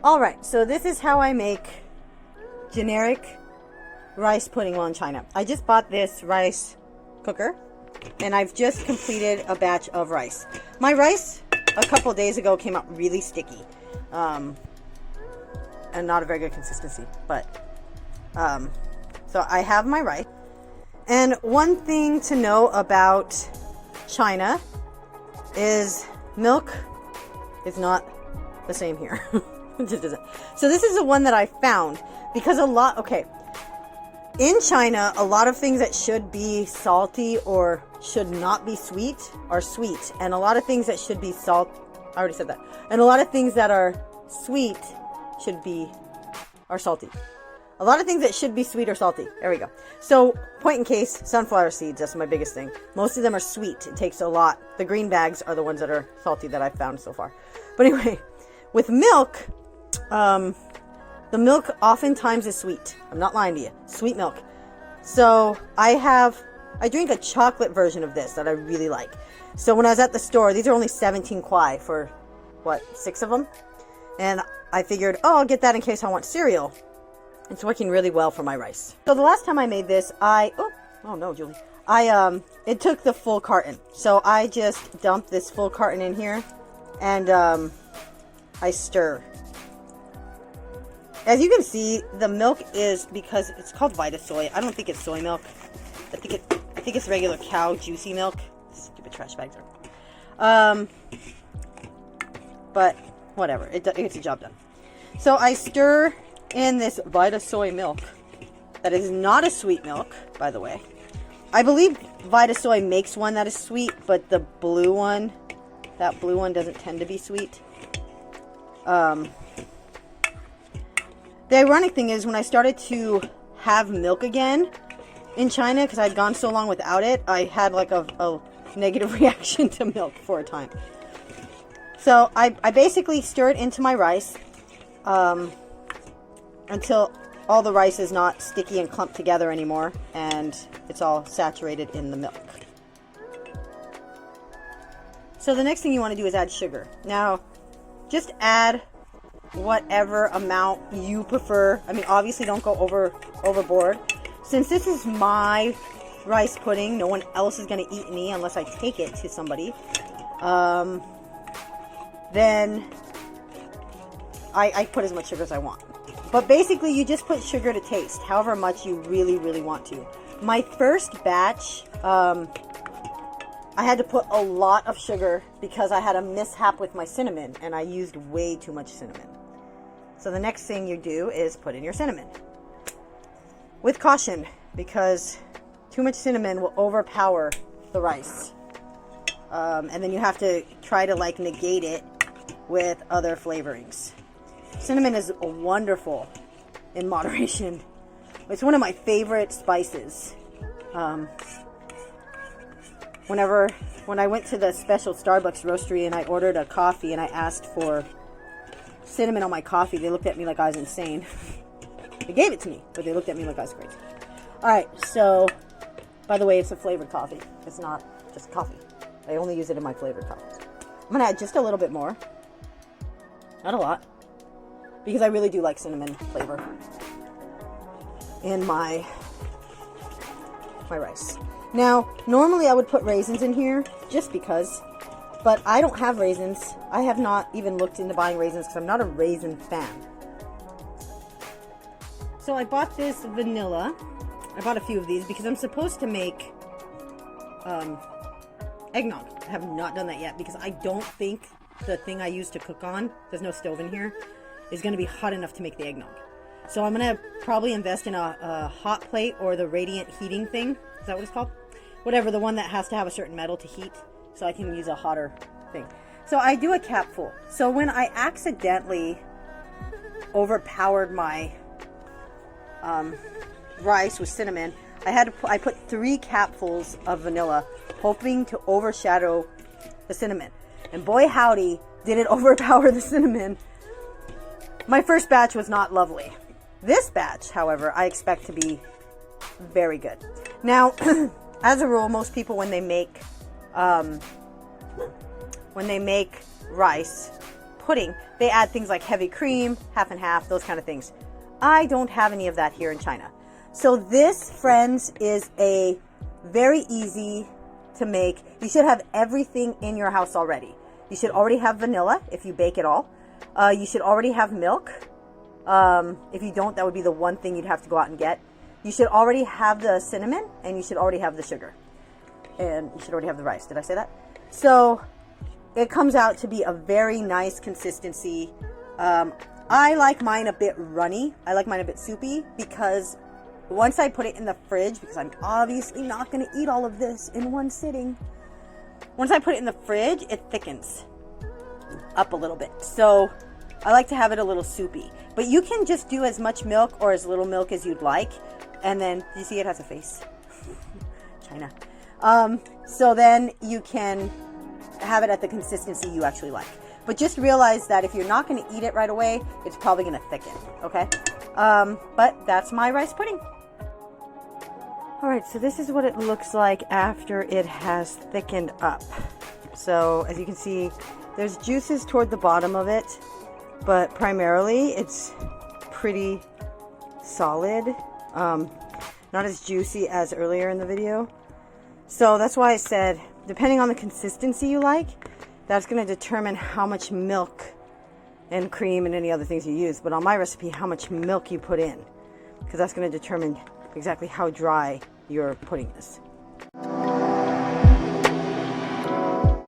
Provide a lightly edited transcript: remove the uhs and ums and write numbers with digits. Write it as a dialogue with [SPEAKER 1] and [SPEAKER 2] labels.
[SPEAKER 1] All right, so this is how I make generic rice pudding while in China. I just bought this rice cooker, and I've just completed a batch of rice. My rice a couple days ago came out really sticky, and not a very good consistency, but so I have my rice. And one thing to know about China is milk is not the same here. It just isn't. So this is the one that I found because in China, a lot of things that should be salty or should not be sweet are sweet. And a lot of things that should be I already said that. And a lot of things that are sweet are salty. A lot of things that should be sweet are salty. There we go. So, point in case, sunflower seeds, that's my biggest thing. Most of them are sweet. It takes a lot. The green bags are the ones that are salty that I've found so far. But anyway, with milk, the milk oftentimes is sweet. I'm not lying to you. Sweet milk. So, I drink a chocolate version of this that I really like. So, when I was at the store, these are only 17 kwai for, 6 of them? And I figured, I'll get that in case I want cereal. It's working really well for my rice. So the last time I made this, oh no, Julie. It took the full carton. So I just dumped this full carton in here and I stir. As you can see, the milk is, because it's called Vita Soy. I don't think it's soy milk. I think it's regular cow juicy milk. Stupid trash bags are. But whatever, it gets the job done. So I stir in this Vita Soy milk that is not a sweet milk, by the way. I believe Vita Soy makes one that is sweet, but that blue one doesn't tend to be sweet. The ironic thing is when I started to have milk again in China, because I'd gone so long without it, I had like a negative reaction to milk for a time. So I basically stir it into my rice until all the rice is not sticky and clumped together anymore and it's all saturated in the milk. So the next thing you want to do is add sugar. Now, just add whatever amount you prefer. I mean, obviously don't go overboard. Since this is my rice pudding, no one else is going to eat any unless I take it to somebody. Then I put as much sugar as I want. But basically, you just put sugar to taste, however much you really, really want to. My first batch, I had to put a lot of sugar because I had a mishap with my cinnamon, and I used way too much cinnamon. So the next thing you do is put in your cinnamon. With caution, because too much cinnamon will overpower the rice. And then you have to try to negate it with other flavorings. Cinnamon is wonderful in moderation. It's one of my favorite spices. When I went to the special Starbucks roastery and I ordered a coffee and I asked for cinnamon on my coffee, they looked at me like I was insane. They gave it to me, but they looked at me like I was crazy. Alright, so, by the way, it's a flavored coffee. It's not just coffee. I only use it in my flavored coffees. I'm going to add just a little bit more. Not a lot. Because I really do like cinnamon flavor in my rice. Now, normally I would put raisins in here just because, but I don't have raisins. I have not even looked into buying raisins because I'm not a raisin fan. So I bought this vanilla. I bought a few of these because I'm supposed to make eggnog. I have not done that yet because I don't think the thing I use to cook on, there's no stove in here, is going to be hot enough to make the eggnog. So I'm going to probably invest in a hot plate or the radiant heating thing. Is that what it's called? Whatever, the one that has to have a certain metal to heat, so I can use a hotter thing. So I do a capful. So when I accidentally overpowered my rice with cinnamon, I put 3 capfuls of vanilla, hoping to overshadow the cinnamon. And boy howdy, did it overpower the cinnamon. My first batch was not lovely. This batch, however, I expect to be very good. Now, as a rule, most people when they make rice, pudding, they add things like heavy cream, half and half, those kind of things. I don't have any of that here in China. So this, friends, is a very easy to make. You should have everything in your house already. You should already have vanilla if you bake it all. You should already have milk. If you don't, that would be the one thing you'd have to go out and get. You should already have the cinnamon, and you should already have the sugar. And you should already have the rice. Did I say that? So it comes out to be a very nice consistency. I like mine a bit runny. I like mine a bit soupy because once I put it in the fridge, because I'm obviously not going to eat all of this in one sitting. Once I put it in the fridge, it thickens up a little bit. So I like to have it a little soupy. But you can just do as much milk or as little milk as you'd like. And then, you see it has a face? China. So then you can have it at the consistency you actually like. But just realize that if you're not going to eat it right away, it's probably going to thicken, okay? But that's my rice pudding. All right, so this is what it looks like after it has thickened up. So as you can see, there's juices toward the bottom of it, but primarily it's pretty solid. Not as juicy as earlier in the video. So that's why I said, depending on the consistency you like, that's going to determine how much milk and cream and any other things you use. But on my recipe, how much milk you put in, because that's going to determine exactly how dry your pudding is.